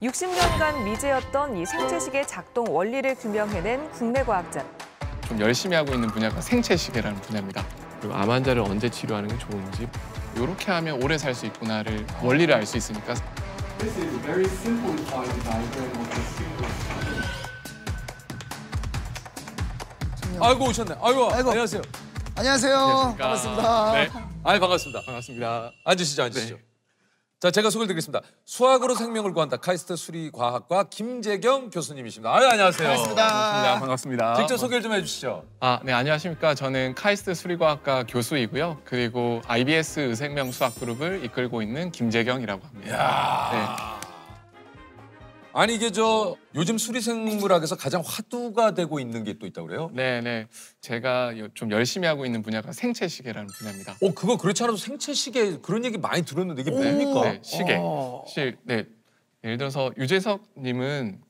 60년간 미제였던 이 생체시계 작동 원리를 규명해낸 국내 과학자. 좀 열심히 하고 있는 분야가 생체시계라는 분야입니다. 그리고 암 환자를 언제 치료하는 게 좋은지, 이렇게 하면 오래 살 수 있구나를 원리를 알 수 있으니까. This is a very simplified diagram of the sequence. 아이고 오셨네. 아이고. 안녕하세요. 안녕하세요. 안녕하십니까. 반갑습니다. 네, 아이 반갑습니다. 반갑습니다. 앉으시죠, 앉으시죠. 네. 자, 제가 소개를 드리겠습니다. 수학으로 생명을 구한다. 카이스트 수리과학과 김재경 교수님이십니다. 아유, 안녕하세요. 반갑습니다. 반갑습니다. 직접 소개를 좀 해주시죠. 네, 안녕하십니까. 저는 카이스트 수리과학과 교수이고요. 그리고 IBS 의생명 수학 그룹을 이끌고 있는 김재경이라고 합니다. 이야. 아니 이게 요즘 수리생물학에서 가장 화두가 되고 있는 게 또 있다고 그래요? 네. 제가 좀 열심히 하고 있는 분야가 생체시계라는 분야입니다. 그거 그렇지 않아도 생체시계 그런 얘기 많이 들었는데 이게 뭡니까? 네, 시계. 네, 예를 들어서 유재석님은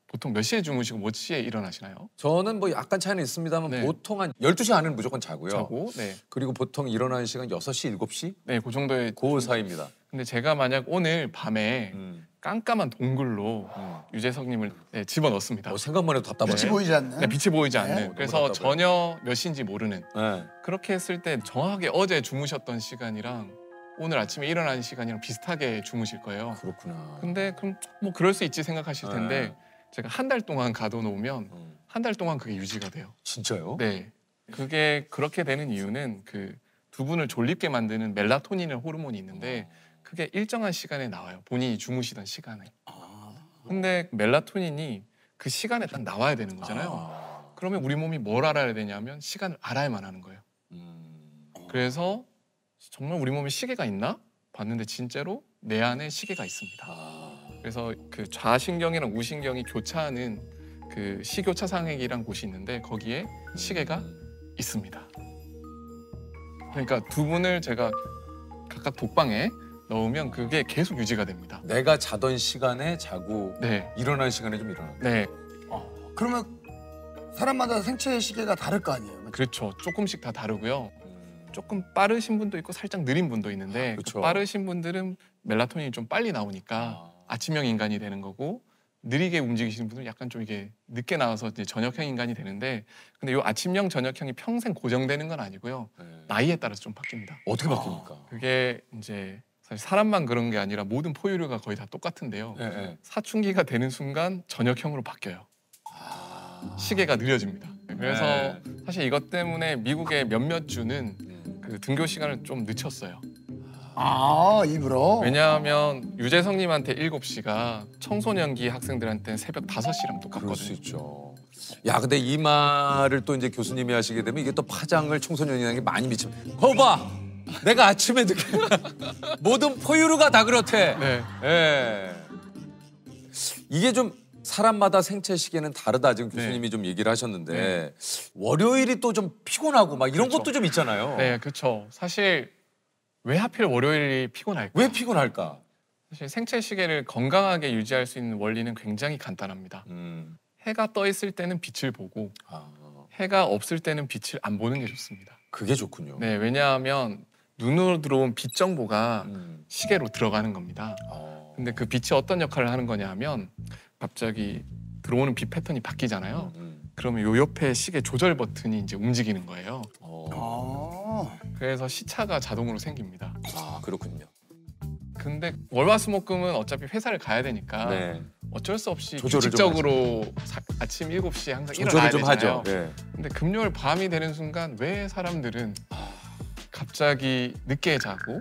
보통 몇 시에 주무시고 몇 시에 일어나시나요? 저는 뭐 약간 차이는 있습니다만 네. 보통 한 12시 안에는 무조건 자고요. 자고, 네. 그리고 보통 일어나는 시간 6시, 7시? 네, 그 정도의. 그 사이입니다. 근데 제가 만약 오늘 밤에 깜깜한 동굴로 유재석님을 집어넣습니다. 생각만 해도 답답하네. 빛이 보이지 않는. 네, 빛이 보이지 않는. 네. 그래서 너무 전혀 몇 시인지 모르는. 네. 그렇게 했을 때 정확하게 어제 주무셨던 시간이랑 오늘 아침에 일어나는 시간이랑 비슷하게 주무실 거예요. 그렇구나. 근데 그럼 뭐 그럴 수 있지 생각하실 텐데 네. 제가 한 달 동안 가둬놓으면 한 달 동안 그게 유지가 돼요. 진짜요? 네. 그게 그렇게 되는 이유는 두 분을 졸립게 만드는 멜라토닌이라는 호르몬이 있는데 그게 일정한 시간에 나와요. 본인이 주무시던 시간에. 근데 멜라토닌이 그 시간에 딱 나와야 되는 거잖아요. 그러면 우리 몸이 뭘 알아야 되냐면 시간을 알아야만 하는 거예요. 그래서 정말 우리 몸에 시계가 있나? 봤는데 진짜로 내 안에 시계가 있습니다. 그래서 그 좌신경이랑 우신경이 교차하는 그 시교차 상액이란 곳이 있는데 거기에 시계가 있습니다. 그러니까 두 분을 제가 각각 독방에 넣으면 그게 계속 유지가 됩니다. 내가 자던 시간에 자고 네. 일어나는 시간에 좀 일어나. 네. 그러면 사람마다 생체 시계가 다를 거 아니에요? 그렇죠. 조금씩 다 다르고요. 조금 빠르신 분도 있고 살짝 느린 분도 있는데 그렇죠. 빠르신 분들은 멜라토닌이 좀 빨리 나오니까 아침형 인간이 되는 거고 느리게 움직이시는 분들은 약간 좀 이게 늦게 나와서 이제 저녁형 인간이 되는데 근데 이 아침형 저녁형이 평생 고정되는 건 아니고요. 나이에 따라서 좀 바뀝니다. 어떻게 바뀝니까? 그게 이제 사실 사람만 그런 게 아니라 모든 포유류가 거의 다 똑같은데요. 네. 사춘기가 되는 순간 저녁형으로 바뀌어요. 시계가 느려집니다. 그래서 사실 이것 때문에 미국의 몇몇 주는 그 등교 시간을 좀 늦췄어요. 일부러? 왜냐하면 유재석님한테 7시가 청소년기 학생들한테는 새벽 5시랑 똑같거든요. 그럴 수 있죠. 야, 근데 이 말을 또 이제 교수님이 하시게 되면 이게 또 파장을 청소년이라는 게 많이 미치면 거봐! 내가 아침에 늦게 모든 포유류가 다 그렇대. 네. 예. 이게 좀 사람마다 생체 시계는 다르다 지금 교수님이 네. 좀 얘기를 하셨는데 월요일이 또 좀 피곤하고 막 이런 그렇죠. 것도 좀 있잖아요. 네, 그렇죠. 사실 왜 하필 월요일이 피곤할까? 왜 피곤할까? 사실 생체 시계를 건강하게 유지할 수 있는 원리는 굉장히 간단합니다. 해가 떠 있을 때는 빛을 보고 해가 없을 때는 빛을 안 보는 게 좋습니다. 그게 좋군요. 네, 왜냐하면 눈으로 들어온 빛 정보가 시계로 들어가는 겁니다. 근데 그 빛이 어떤 역할을 하는 거냐 하면 갑자기 들어오는 빛 패턴이 바뀌잖아요. 그러면 요 옆에 시계 조절 버튼이 이제 움직이는 거예요. 그래서 시차가 자동으로 생깁니다. 그렇군요. 근데 월화수목금은 어차피 회사를 가야 되니까 네. 어쩔 수 없이 조절을 규칙적으로 아침 7시에 항상 조절을 일어나야 좀 되잖아요. 하죠. 네. 근데 금요일 밤이 되는 순간 왜 사람들은 갑자기 늦게 자고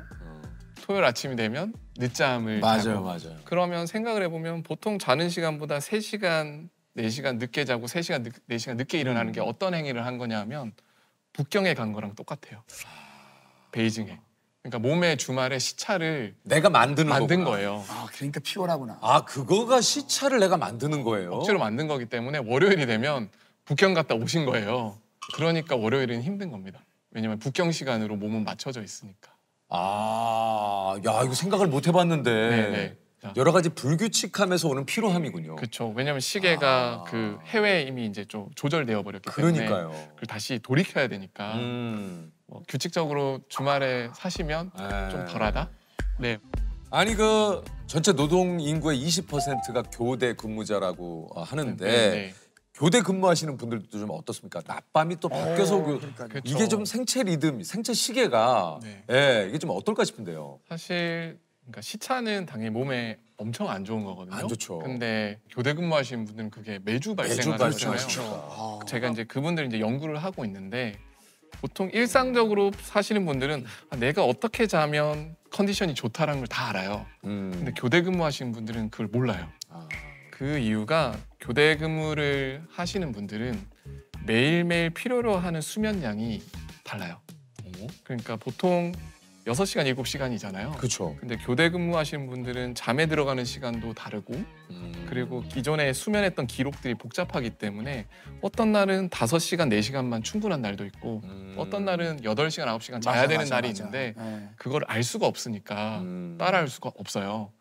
토요일 아침이 되면 늦잠을 자고 맞아요. 그러면 생각을 해보면 보통 자는 시간보다 3시간, 4시간 늦게 자고 3시간, 4시간 늦게 일어나는 게 어떤 행위를 한 거냐 하면 북경에 간 거랑 똑같아요. 베이징에. 그러니까 몸의 주말에 시차를 내가 만든 거예요. 그러니까 피곤하구나. 그거가 시차를 내가 만드는 거예요. 억지로 만든 거기 때문에 월요일이 되면 북경 갔다 오신 거예요. 그러니까 월요일은 힘든 겁니다. 왜냐면 북경 시간으로 몸은 맞춰져 있으니까. 야, 이거 생각을 못 해봤는데 네네. 여러 가지 불규칙함에서 오는 피로함이군요. 그렇죠. 왜냐면 시계가 그 해외에 이미 이제 좀 조절되어 버렸기 때문에 그러니까요. 그걸 다시 돌이켜야 되니까 규칙적으로 주말에 사시면 좀 덜하다. 네. 아니 그 전체 노동 인구의 20%가 교대 근무자라고 하는데 네. 교대 근무하시는 분들도 좀 어떻습니까? 낮밤이 또 바뀌어서 그렇죠. 이게 좀 생체 리듬, 생체 시계가 네. 예, 이게 좀 어떨까 싶은데요. 사실 그러니까 시차는 당연히 몸에 엄청 안 좋은 거거든요. 안 좋죠. 근데 교대 근무하시는 분들은 그게 매주 발생하잖아요. 발생하죠. 제가 이제 그분들 이제 연구를 하고 있는데 보통 일상적으로 사시는 분들은 내가 어떻게 자면 컨디션이 좋다라는 걸 다 알아요. 근데 교대 근무하시는 분들은 그걸 몰라요. 그 이유가 교대 근무를 하시는 분들은 매일매일 필요로 하는 수면량이 달라요. 그러니까 보통 6시간, 7시간이잖아요. 그렇죠. 근데 교대 근무하시는 분들은 잠에 들어가는 시간도 다르고 그리고 기존에 수면했던 기록들이 복잡하기 때문에 어떤 날은 5시간, 4시간만 충분한 날도 있고 어떤 날은 8시간, 9시간 자야 되는 날이 있는데 그걸 알 수가 없으니까 따라할 수가 없어요.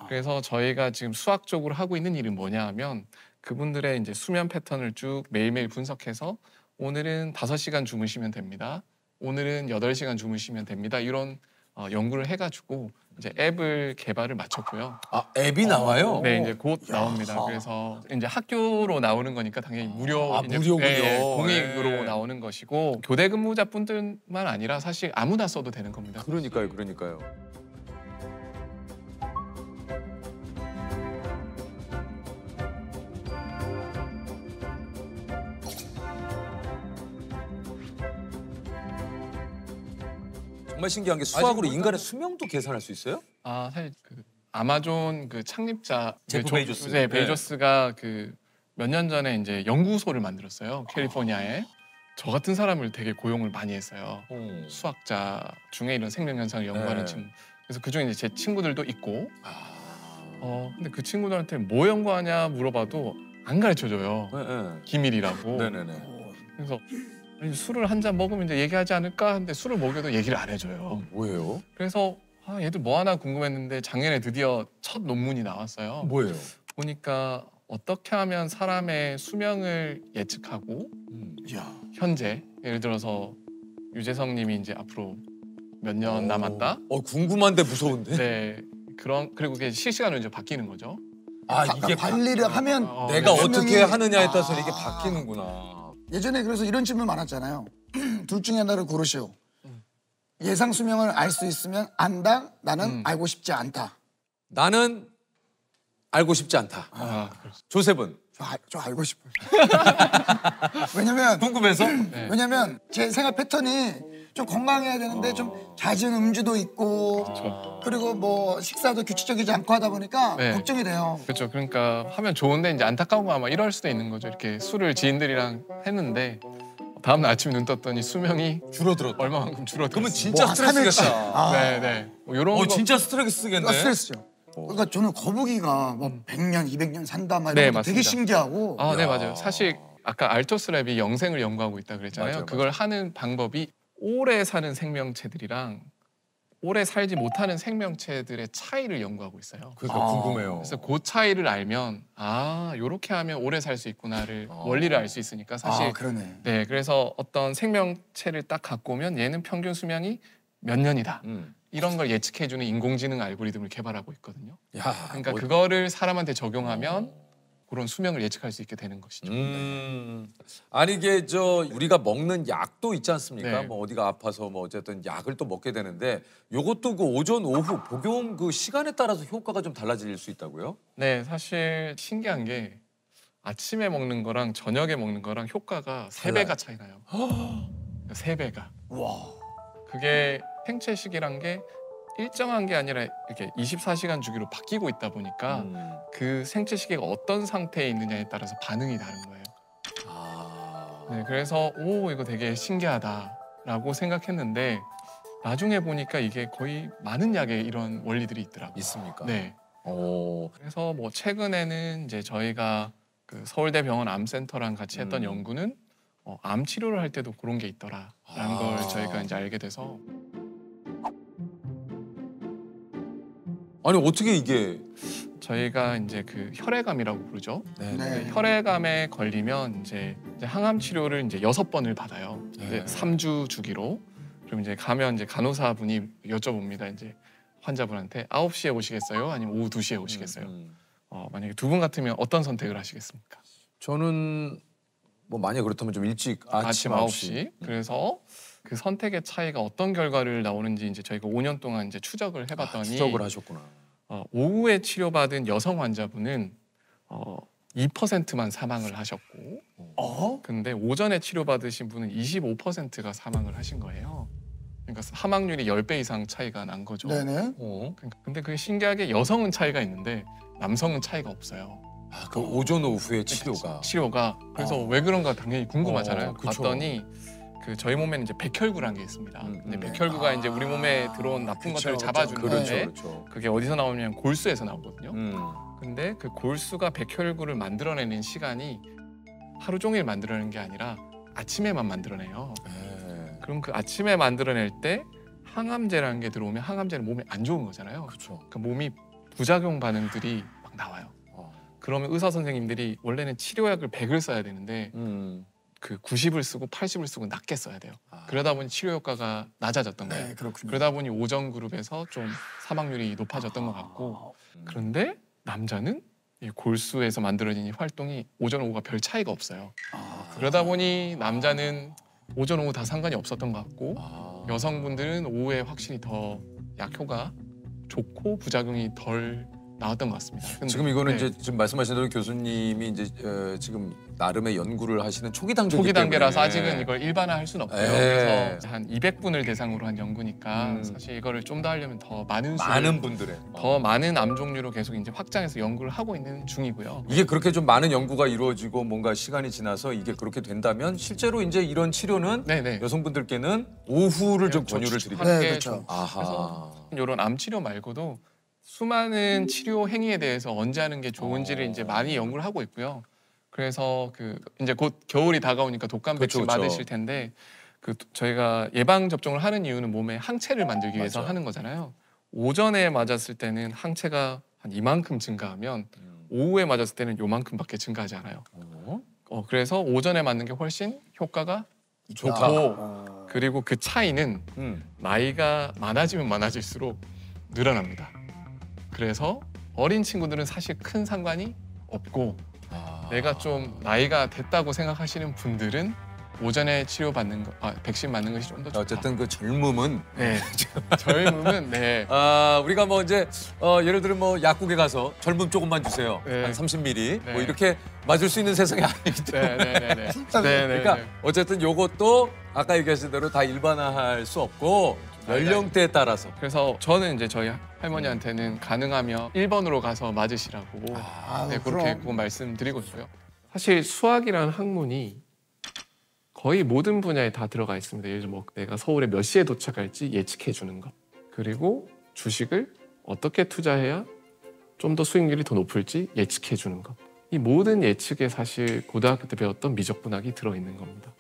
그래서 저희가 지금 수학적으로 하고 있는 일은 뭐냐 하면 그분들의 이제 수면 패턴을 쭉 매일매일 분석해서 오늘은 5시간 주무시면 됩니다. 오늘은 8시간 주무시면 됩니다. 이런 연구를 해가지고 이제 앱을 개발을 마쳤고요. 아 앱이 나와요? 네, 이제 곧 나옵니다. 그래서 이제 학교로 나오는 거니까 당연히 무료, 이제, 무료군요. 네, 공익으로 네. 나오는 것이고 교대 근무자분들만 아니라 사실 아무나 써도 되는 겁니다. 그러니까요. 정말 신기한 게 수학으로 인간의 수명도 계산할 수 있어요? 아 사실 그 아마존 그 창립자 제프 베이조스. 네, 베이조스가 그 몇 년 전에 이제 연구소를 만들었어요. 캘리포니아에. 저 같은 사람을 되게 고용을 많이 했어요. 수학자 중에 이런 생명 현상을 연구하는 네. 친구. 그래서 그중에 이제 제 친구들도 있고. 근데 그 친구들한테 뭐 연구하냐 물어봐도 안 가르쳐 줘요. 기밀이라고. 네네네. 그래서 아니, 술을 한 잔 먹으면 이제 얘기하지 않을까 하는데 술을 먹여도 얘기를 안 해줘요. 뭐예요? 그래서 얘들 뭐 하나 궁금했는데 작년에 드디어 첫 논문이 나왔어요. 뭐예요? 보니까 어떻게 하면 사람의 수명을 예측하고 현재 예를 들어서 유재석 님이 이제 앞으로 몇 년 남았다. 궁금한데 무서운데? 네. 그리고 그게 실시간으로 이제 바뀌는 거죠. 아 이게 관리를 하면 내가 네. 어떻게 수명이- 하느냐에 따라서 이게 바뀌는구나. 예전에 그래서 이런 질문 많았잖아요. 둘 중에 하나를 고르시오. 예상 수명을 알 수 있으면 안다. 나는 알고 싶지 않다. 나는 알고 싶지 않다. 조셉은 저 알고 싶어요. 왜냐면 궁금해서? 왜냐면 제 생활 패턴이 좀 건강해야 되는데 좀 잦은 음주도 있고 그리고 뭐 식사도 규칙적이지 않고 하다 보니까 네. 걱정이 돼요. 그렇죠. 그러니까 하면 좋은데 이제 안타까운 거 아마 이럴 수도 있는 거죠. 이렇게 술을 지인들이랑 했는데 다음 날 아침 눈 떴더니 수명이 줄어들었다. 얼마만큼 줄어들었어요. 그러면 진짜 한 스트레스겠다. 네네. 뭐 이런 거. 진짜 스트레스겠네. 스트레스죠. 그러니까 저는 거북이가 뭐 100년, 200년 산다 막 네, 이런 거 되게 맞습니다. 신기하고 네 맞아요. 사실 아까 알토스랩이 영생을 연구하고 있다 그랬잖아요. 맞아요, 그걸 하는 방법이 오래 사는 생명체들이랑 오래 살지 못하는 생명체들의 차이를 연구하고 있어요. 그러니까 궁금해요. 그래서 그 차이를 알면 요렇게 하면 오래 살 수 있구나를 원리를 알 수 있으니까 사실 그러네. 네 그래서 어떤 생명체를 딱 갖고 오면 얘는 평균 수명이 몇 년이다. 이런 걸 예측해주는 인공지능 알고리즘을 개발하고 있거든요. 야, 그러니까 그거를 사람한테 적용하면 그런 수명을 예측할 수 있게 되는 것이죠. 아니 이게 우리가 먹는 약도 있지 않습니까? 네. 뭐 어디가 아파서 뭐 어쨌든 약을 또 먹게 되는데 요것도 그 오전 오후 복용 그 시간에 따라서 효과가 좀 달라질 수 있다고요? 네, 사실 신기한 게 아침에 먹는 거랑 저녁에 먹는 거랑 효과가 3배가 차이 나요. 3배가. 와. 그게 생체식이란 게 일정한 게 아니라 이렇게 24시간 주기로 바뀌고 있다 보니까 그 생체시계가 어떤 상태에 있느냐에 따라서 반응이 다른 거예요. 네, 그래서 이거 되게 신기하다라고 생각했는데 나중에 보니까 이게 거의 많은 약에 이런 원리들이 있더라고요. 있습니까? 네. 그래서 뭐 최근에는 이제 저희가 그 서울대병원 암센터랑 같이 했던 연구는 암 치료를 할 때도 그런 게 있더라라는 걸 저희가 이제 알게 돼서 아니 어떻게 이게 저희가 이제 그 혈액암이라고 부르죠. 네. 혈액암에 걸리면 이제 항암 치료를 이제 6번을 받아요. 이제 3주 주기로. 그럼 이제 가면 이제 간호사분이 여쭤봅니다. 이제 환자분한테 9시에 오시겠어요? 아니면 오후 2시에 오시겠어요? 만약에 두 분 같으면 어떤 선택을 하시겠습니까? 저는 뭐 만약 그렇다면 좀 일찍 아침 9시. 그래서 그 선택의 차이가 어떤 결과를 나오는지 이제 저희가 5년 동안 이제 추적을 해봤더니 추적을 하셨구나. 오후에 치료받은 여성 환자분은 2%만 사망을 하셨고, 근데 오전에 치료받으신 분은 25%가 사망을 하신 거예요. 그러니까 사망률이 10배 이상 차이가 난 거죠. 네네. 근데 그게 신기하게 여성은 차이가 있는데 남성은 차이가 없어요. 그 오전 오후의 치료가. 그래서 왜 그런가 당연히 궁금하잖아요. 그쵸. 봤더니 그 저희 몸에는 이제 백혈구라는 게 있습니다. 근데 네. 백혈구가 이제 우리 몸에 들어온 나쁜 것들을 잡아주는 건데 그렇죠. 그게 어디서 나오냐면 골수에서 나오거든요. 음. 근데 그 골수가 백혈구를 만들어내는 시간이 하루 종일 만들어내는 게 아니라 아침에만 만들어내요. 네. 그럼 그 아침에 만들어낼 때 항암제라는 게 들어오면 항암제는 몸에 안 좋은 거잖아요. 그렇죠. 그러니까 몸이 부작용 반응들이 막 나와요. 그러면 의사 선생님들이 원래는 치료약을 100을 써야 되는데 그 90을 쓰고 80을 쓰고 낮게 써야 돼요. 그러다 보니 치료 효과가 낮아졌던 거예요. 네, 그렇군요. 그러다 보니 오전 그룹에서 좀 사망률이 높아졌던 것 같고, 그런데 남자는 이 골수에서 만들어진 이 활동이 오전 오후가 별 차이가 없어요. 그러다 보니 남자는 오전 오후 다 상관이 없었던 것 같고 여성분들은 오후에 확실히 더 약효가 좋고 부작용이 덜 나왔던 것 같습니다. 근데, 지금 이거는 네, 이제 지금 말씀하신 대로 교수님이 이제 지금 나름의 연구를 하시는 초기 초기 단계라서 때문에. 아직은 이걸 일반화할 수는 없고요. 네. 그래서 한 200분을 대상으로 한 연구니까 사실 이거를 좀 더 하려면 더 많은 수를, 분들의 더 많은 암 종류로 계속 이제 확장해서 연구를 하고 있는 중이고요. 이게 그렇게 좀 많은 연구가 이루어지고 뭔가 시간이 지나서 이게 그렇게 된다면 실제로 이제 이런 치료는 네네. 여성분들께는 오후를 좀 권유를 드리겠다. 네, 하는 게 그렇죠. 좀 아하. 이런 암 치료 말고도 수많은 치료 행위에 대해서 언제 하는 게 좋은지를 이제 많이 연구를 하고 있고요. 그래서 그 이제 곧 겨울이 다가오니까 독감 백신 그렇죠. 맞으실 텐데 그 저희가 예방 접종을 하는 이유는 몸에 항체를 만들기 위해서 맞아요. 하는 거잖아요. 오전에 맞았을 때는 항체가 한 이만큼 증가하면 오후에 맞았을 때는 요만큼밖에 증가하지 않아요. 그래서 오전에 맞는 게 훨씬 효과가 좋다. 좋고, 그리고 그 차이는 음. 나이가 많아지면 많아질수록 늘어납니다. 그래서 어린 친구들은 사실 큰 상관이 없고 내가 좀 나이가 됐다고 생각하시는 분들은 오전에 치료받는 거, 백신 맞는 것이 좀 더 좋다. 어쨌든 그 젊음은 네, 젊음은 네. 우리가 뭐 이제 예를 들어 뭐 약국에 가서 젊음 조금만 주세요. 네. 한 30ml 네. 뭐 이렇게 맞을 수 있는 세상이 아니기 때문에. 네네네네. 그러니까 어쨌든 요것도 아까 얘기하신 대로 다 일반화할 수 없고 연령대에 따라서. 그래서 저는 이제 저희 할머니한테는 가능하면 1번으로 가서 맞으시라고 네, 그렇게 꼭 말씀드리고 있고요. 사실 수학이라는 학문이 거의 모든 분야에 다 들어가 있습니다. 예를 들어 뭐 내가 서울에 몇 시에 도착할지 예측해 주는 것, 그리고 주식을 어떻게 투자해야 좀 더 수익률이 더 높을지 예측해 주는 것. 이 모든 예측에 사실 고등학교 때 배웠던 미적분학이 들어있는 겁니다.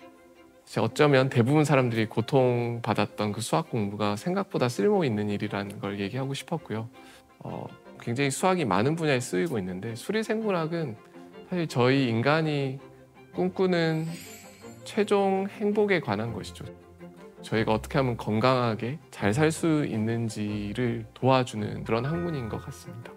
어쩌면 대부분 사람들이 고통받았던 그 수학 공부가 생각보다 쓸모 있는 일이라는 걸 얘기하고 싶었고요. 굉장히 수학이 많은 분야에 쓰이고 있는데 수리생물학은 사실 저희 인간이 꿈꾸는 최종 행복에 관한 것이죠. 저희가 어떻게 하면 건강하게 잘 살 수 있는지를 도와주는 그런 학문인 것 같습니다.